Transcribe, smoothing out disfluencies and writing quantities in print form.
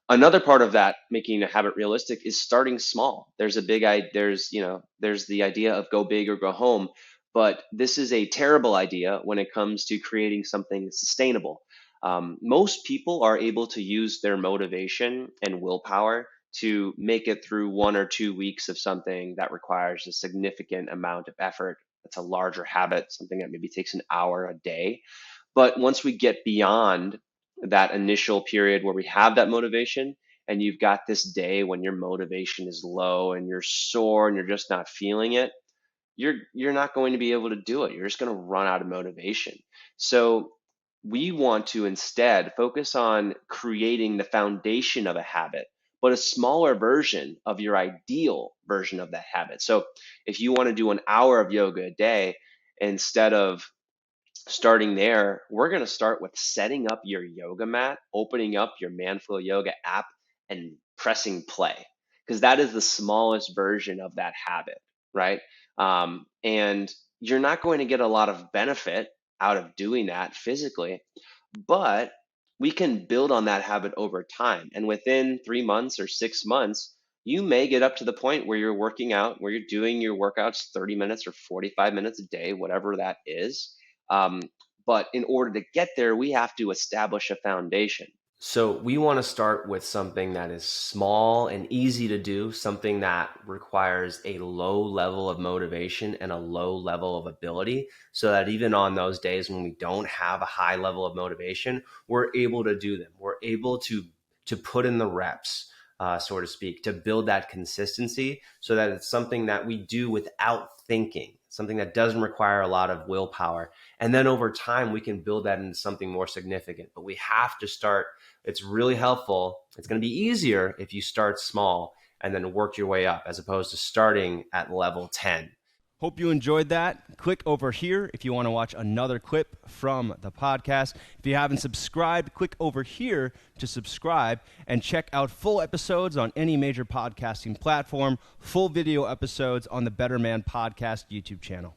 Another part of that, making a habit realistic, is starting small. There's a big there's the idea of go big or go home, but this is a terrible idea when it comes to creating something sustainable. Most people are able to use their motivation and willpower to make it through 1 or 2 weeks of something that requires a significant amount of effort. It's a larger habit, something that maybe takes an hour a day. But once we get beyond that initial period where we have that motivation, and you've got this day when your motivation is low and you're sore and you're just not feeling it, you're not going to be able to do it. You're just going to run out of motivation. So we want to instead focus on creating the foundation of a habit, but a smaller version of your ideal version of that habit. So if you want to do an hour of yoga a day, instead of starting there, we're going to start with setting up your yoga mat, opening up your Manflow Yoga app, and pressing play, because that is the smallest version of that habit, right? And you're not going to get a lot of benefit out of doing that physically, but we can build on that habit over time. And within 3 months or 6 months, you may get up to the point where you're working out, where you're doing your workouts 30 minutes or 45 minutes a day, whatever that is. Um, but in order to get there, we have to establish a foundation. So we want to start with something that is small and easy to do, something that requires a low level of motivation and a low level of ability, so that even on those days when we don't have a high level of motivation, we're able to do them. We're able to put in the reps, so to speak, to build that consistency, so that it's something that we do without thinking, something that doesn't require a lot of willpower. And then over time, we can build that into something more significant. But we have to start. It's really helpful. It's going to be easier if you start small and then work your way up, as opposed to starting at level 10. Hope you enjoyed that. Click over here if you want to watch another clip from the podcast. If you haven't subscribed, click over here to subscribe and check out full episodes on any major podcasting platform, full video episodes on the Better Man Podcast YouTube channel.